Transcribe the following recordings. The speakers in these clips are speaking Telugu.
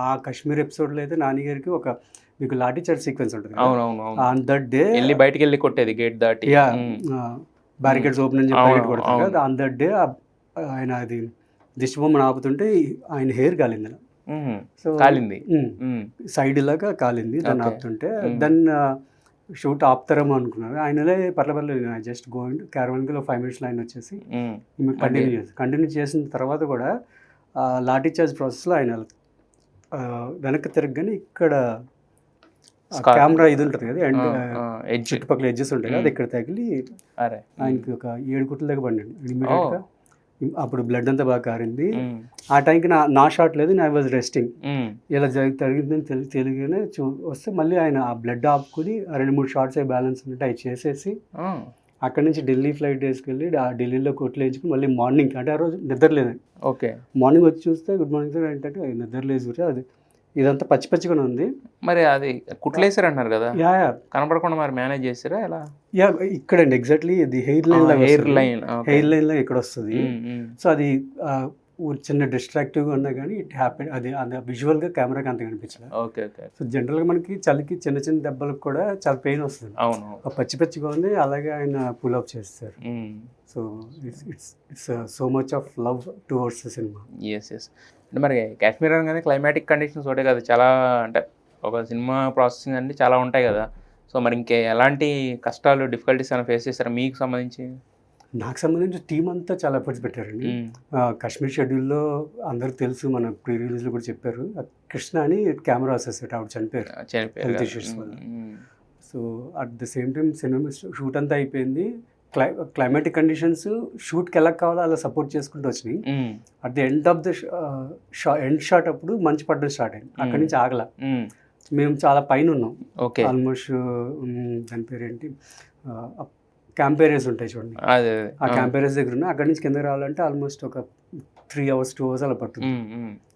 ఆ కాశ్మీర్ ఎపిసోడ్లో అయితే నాని గారికి ఒక మీకు లాఠీ చార్జ్ సీక్వెన్స్ ఉంటుంది అవునవును ఆన్ దట్ డే వెళ్ళి బయటికి వెళ్ళి కొట్టేది గేట్ దాటి. యా బ్యారికేడ్స్ ఓపెన్ అని చెప్పి అవును, బ్యారికేడ్ కొడతారు అవును. కదా ఆన్ దట్ డే ఆయన అది దిష్టి బొమ్మను ఆపుతుంటే ఆయన హెయిర్ కాలింది అలా. సో కాలింది. సైడ్ లాగా కాలింది దాన్ని Okay. ఆపుతుంటే దెన్ షూట్ ఆపుతారేమో అనుకున్నారు. ఆయనలే పర్లేదు జస్ట్ గోయింగ్ క్యారవాన్కి 5 minutes ఆయన వచ్చేసి కంటిన్యూ చేసిన తర్వాత కూడా లాఠీ చార్జ్ ప్రాసెస్లో ఆయన వెనక్కి తిరగగానే ఇక్కడ కెమెరా ఇది ఉంటుంది కదా అండ్ చుట్టుపక్కల ఎడ్జెస్ ఉంటాయి కదా అది ఇక్కడ తగిలి అరే ఆయనకి ఒక 7 కుట్ల దాకా పడినాడు ఇమీడియట్గా. అప్పుడు బ్లడ్ అంతా బాగా కారింది. ఆ టైంకి నా షాట్ లేదు, ఐ వాజ్ రెస్టింగ్. ఇలా జరిగిందని తెలియగానే వస్తే మళ్ళీ ఆయన ఆ బ్లడ్ ఆపుకుని 2-3 షార్ట్స్ బ్యాలెన్స్ ఉన్నట్టు అవి చేసేసి అక్కడి నుంచి ఢిల్లీ ఫ్లైట్ వేసుకెళ్ళి ఆ ఢిల్లీలో కొట్లు వేయించుకుని మళ్ళీ మార్నింగ్ అంటే ఆ రోజు నిద్రలేదండి. ఓకే. మార్నింగ్ వచ్చి చూస్తే గుడ్ మార్నింగ్ సార్ ఏంటంటే నిద్రలేదు అది ఇదంతా పచ్చి పచ్చిగానే ఉంది. మరి అది కుట్లేసారు అంటున్నారు కదా, యా కనపడకుండా మరి మేనేజ్ చేసారా ఎలా? యా ఇక్కడండి ఎగ్జాక్ట్లీ ఇది హెయిర్ లైన్ లో ఇక్కడ వస్తుంది. సో అది చిన్న డిస్ట్రాక్టివ్గా ఉన్నా కానీ ఇట్ హ్యాపీ అది విజువల్గా కెమెరాకి అంత కనిపించలేదు. Okay okay. సో జనరల్గా మనకి చలికి చిన్న చిన్న దెబ్బలకు కూడా చాలా పెయిన్ వస్తుంది. అవును. పచ్చి పచ్చిగా ఉంది అలాగే ఆయన పుల్ అప్ చేస్తారు. So it's so much of love towards the cinema. Yes yes. అంటే మరి కాశ్మీర్ అనగానే క్లైమాటిక్ కండిషన్స్ ఒకటే కదా, చాలా అంటే ఒక సినిమా ప్రాసెసింగ్ అంటే చాలా ఉంటాయి కదా. సో మరి ఇంకే ఎలాంటి కష్టాలు డిఫికల్టీస్ అని ఫేస్ చేస్తారా మీకు సంబంధించి? నాకు సంబంధించి టీం అంతా చాలా ఎఫర్ట్స్ పెట్టారండి. కాశ్మీర్ షెడ్యూల్లో అందరికి తెలుసు, మన ప్రీ రిలీజ్లో కూడా చెప్పారు, కృష్ణ అని కెమెరా అసిస్టెంట్ ఆవిడ చనిపోయారు హెల్త్ ఇష్యూస్ వల్ల. So at the same time cinema shoot అంతా అయిపోయింది. క్లైమాటిక్ కండిషన్స్ షూట్కి ఎలా కావాలో అలా సపోర్ట్ చేసుకుంటూ వచ్చినాయి. At the end of the end shot అప్పుడు మంచు పడడం స్టార్ట్ అయింది. అక్కడి నుంచి ఆగల. మేము చాలా పైన ఉన్నాం. ఆల్మోస్ట్ దాని పేరు ఏంటి క్యాంప్ ఏరియాస్ ఉంటాయి చూడండి, ఆ క్యాంప్ ఏరియాస్ దగ్గర ఉన్నా. అక్కడి నుంచి కిందకి రావాలంటే ఆల్మోస్ట్ ఒక 3 hours 2 hours అలా పడుతుంది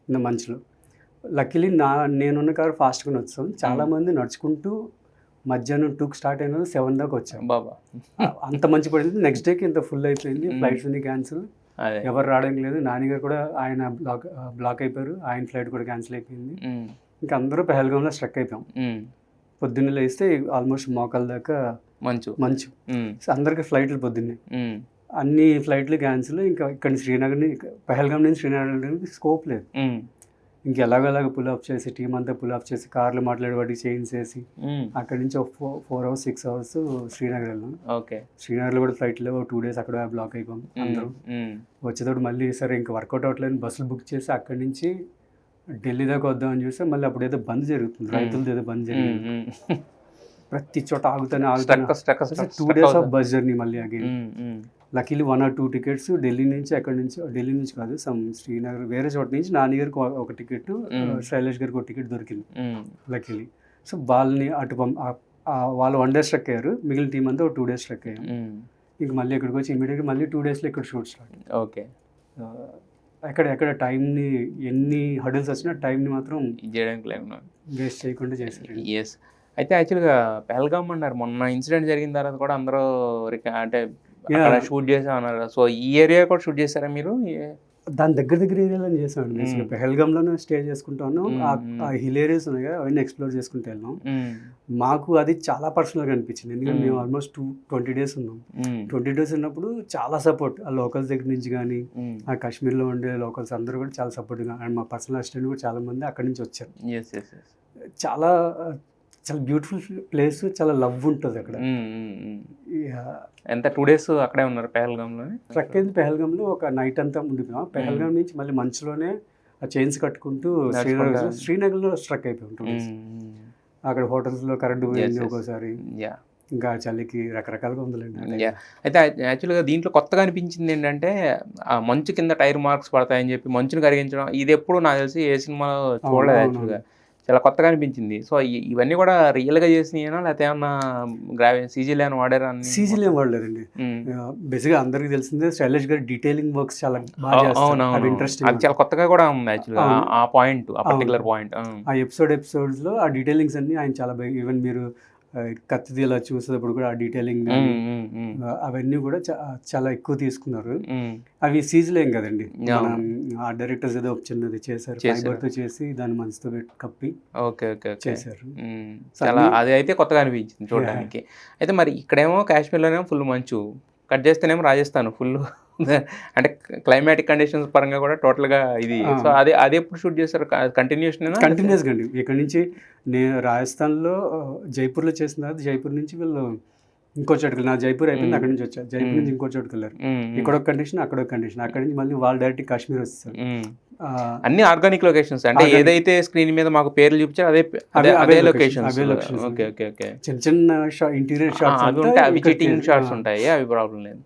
ఇంత మంచులో. లక్కీలీ నేనున్న కారు ఫాస్ట్గా వచ్చాం. చాలామంది నడుచుకుంటూ మధ్యాహ్నం 2కి స్టార్ట్ అయిన 7 దాకా వచ్చాం. బాబా అంత మంచి పడింది. నెక్స్ట్ డేకి ఇంత ఫుల్ అయిపోయింది, ఫ్లైట్స్ అన్ని క్యాన్సిల్, ఎవరు రావడానికి లేదు. నాన్నగారు కూడా ఆయన బ్లాక్ అయిపోయారు, ఆయన ఫ్లైట్ కూడా క్యాన్సిల్ అయిపోయింది. ఇంకా అందరూ పెహల్గాంలో స్ట్రక్ అయిపోయాం. పొద్దున్నే లేస్తే ఆల్మోస్ట్ మోకాల దాకా మంచు. అందరికి ఫ్లైట్లు పొద్దున్నే అన్ని ఫ్లైట్లు క్యాన్సిల్. ఇంకా ఇక్కడ శ్రీనగర్ పెహల్గాం నుంచి శ్రీనగర్ స్కోప్ లేదు. ఇంకెలాగలాగ పుల్అప్ చేసి టీం అంతా పుల్అప్ చేసి కార్లు మాట్లాడి వాటికి చేంజ్ చేసి అక్కడి నుంచి 4 hours 6 hours శ్రీనగర్ వెళ్ళాం. శ్రీనగర్లో కూడా ఫ్లైట్ లేవు, 2 days అక్కడ బ్లాక్ అయిపోయాం అందరం. వచ్చేటప్పుడు మళ్ళీ సరే ఇంకా వర్కౌట్ అవ్వట్లేదు, బస్సులు బుక్ చేసి అక్కడి నుంచి ఢిల్లీ దాకా వద్దామని చూస్తే మళ్ళీ అప్పుడు ఏదో బంద్ జరుగుతుంది, రైతులది ఏదో బంద్ జరిగింది. ప్రతి చోట ఆగుతానే 2 days ఆఫ్ బస్ జర్నీ మళ్ళీ again. Luckily 1 or 2 tickets Delhi నుంచి, అక్కడి నుంచి ఢిల్లీ నుంచి కాదు శ్రీనగర్ వేరే చోట నుంచి నాన్నగారికి ఒక టికెట్, శైలేష్ గారికి ఒక టికెట్ దొరికింది లక్కీలీ. సో వాళ్ళని అటు వాళ్ళు 1 day స్ట్రక్ అయ్యారు, మిగిలిన టీం అంతా ఒక 2 days స్ట్రక్ అయ్యాం. ఇంక మళ్ళీ ఇక్కడికి వచ్చి ఇమీడియట్గా మళ్ళీ 2 daysలో ఇక్కడ షూట్ స్టార్ట్. ఓకే. ఎక్కడ టైంని ఎన్ని హడల్స్ వచ్చినా టైంని మాత్రం చేయడానికి వేస్ట్ చేయకుండా చేశారు. ఎస్. అయితే యాక్చువల్గా పెహల్గాం అన్నారు, మొన్న ఇన్సిడెంట్ జరిగిన తర్వాత కూడా అందరూ అంటే షూట్ చేసామన్నారు. సో ఈ ఏరియా కూడా షూట్ చేశారా మీరు? దాని దగ్గర ఏరియాలో చేసామండి. పెహల్గాంలోనే స్టే చేసుకుంటాను. ఆ హిల్ ఏరియాస్ ఉన్నాయి కదా అవన్నీ ఎక్స్ప్లోర్ చేసుకుంటూ వెళ్ళాం. మాకు అది చాలా పర్సనల్గా అనిపించింది, ఎందుకంటే మేము ఆల్మోస్ట్ 20 days ఉన్నాం. 20 days ఉన్నప్పుడు చాలా సపోర్ట్ ఆ లోకల్స్ దగ్గర నుంచి కానీ, ఆ కాశ్మీర్లో ఉండే లోకల్స్ అందరూ కూడా చాలా సపోర్ట్గా, అండ్ మా పర్సనల్ అసిస్టెంట్ కూడా చాలా మంది అక్కడి నుంచి వచ్చారు. చాలా బ్యూటిఫుల్ ప్లేస్, చాలా లవ్ ఉంటుంది అక్కడ. ఎంత 2 days అక్కడే ఉన్నారు పెహల్గాంలో? ట్రక్ అయింది పెహల్గాంలో, ఒక నైట్ అంతా ఉండిపోయాం. పెహల్గాం నుంచి మళ్ళీ మంచులోనే ఆ చైన్స్ కట్టుకుంటూ శ్రీనగర్లో స్ట్రక్ అయిపోయాం 2 days. అక్కడ హోటల్స్లో కరెంట్ పోయింది ఒక్కోసారి, ఇంకా చలికి రకరకాలుగా ఉందిలేండి. అయితే యాక్చువల్గా దీంట్లో కొత్తగా అనిపించింది ఏంటంటే ఆ మంచు కింద టైర్ మార్క్స్ పడతాయని చెప్పి మంచుని కరిగించడం, ఇది ఎప్పుడు నాకు తెలిసి ఏ సినిమాలో చూడలేదు. యాక్చువల్గా చాలా కొత్తగా అనిపించింది. సో ఇవన్నీ కూడా రియల్గా చేసినాయేనా లేకపోతే ఏమన్నా సీజీలు ఏమైనా వాడారా? సీజీలు ఏం వాడలేదండి. బేసిక్గా అందరికీ తెలిసిందే శైలేష్ గారి డీటెయిలింగ్ వర్క్స్ చాలా బాగా చేస్తారు, ఇంట్రెస్టింగ్. అది చాలా కొత్తగా కూడా ఉంది యాక్చువల్గా ఆ పాయింట్, ఆ పర్టికులర్ పాయింట్. ఆ ఎపిసోడ్స్లో ఆ డీటెయిలింగ్స్ అన్ని ఆయన చాలా బాగా, ఈవెన్ మీరు కత్తి ఇలా చూసేటప్పుడు కూడా ఆ డీటెయిలింగ్ అవన్నీ కూడా చాలా ఎక్కువ తీసుకున్నారు. అవి సీజులేం కదండి, ఆ డైరెక్టర్స్ ఏదో చిన్నది చేశారు, ఫైబర్తో చేసి దాన్ని మంచుతో పెట్టి కప్పి చేశారు. చాలా అది అయితే కొత్తగా అనిపించింది చూడడానికి. అయితే మరి ఇక్కడేమో కాశ్మీర్లోనేమో ఫుల్ మంచు, కట్ చేస్తేనేమో రాజస్థాన్ ఫుల్ అంటే క్లైమాటిక్ కండిషన్స్ పరంగా కూడా టోటల్గా ఇది. సో అది ఎప్పుడు షూట్ చేస్తారు? కంటిన్యూస్గా అండి. ఇక్కడ నుంచి నేను రాజస్థాన్లో జైపూర్లో చేసిన తర్వాత జైపూర్ నుంచి వీళ్ళు ఇంకో చోటుకి, నా జైపూర్ అయిపోయింది, అక్కడ నుంచి వచ్చారు, జైపూర్ నుంచి ఇంకో చోటుకి వెళ్ళారు, ఇక్కడ ఒక కండిషన్ అక్కడ ఒక కండిషన్, అక్కడ నుంచి మళ్ళీ వాళ్ళు డైరెక్ట్ కాశ్మీర్ వస్తారు. అన్ని ఆర్గానిక్ లొకేషన్స్, అంటే ఏదైతే స్క్రీన్ మీద మాకు పేర్లు చూపించారు అదే లొకేషన్స్. Okay okay okay. చిన్న చిన్న ఇంటీరియర్ షాట్స్ అవి ఉంటాయి, అవి చీటింగ్ షాట్స్ ఉంటాయి, అవి ప్రాబ్లం లేదు.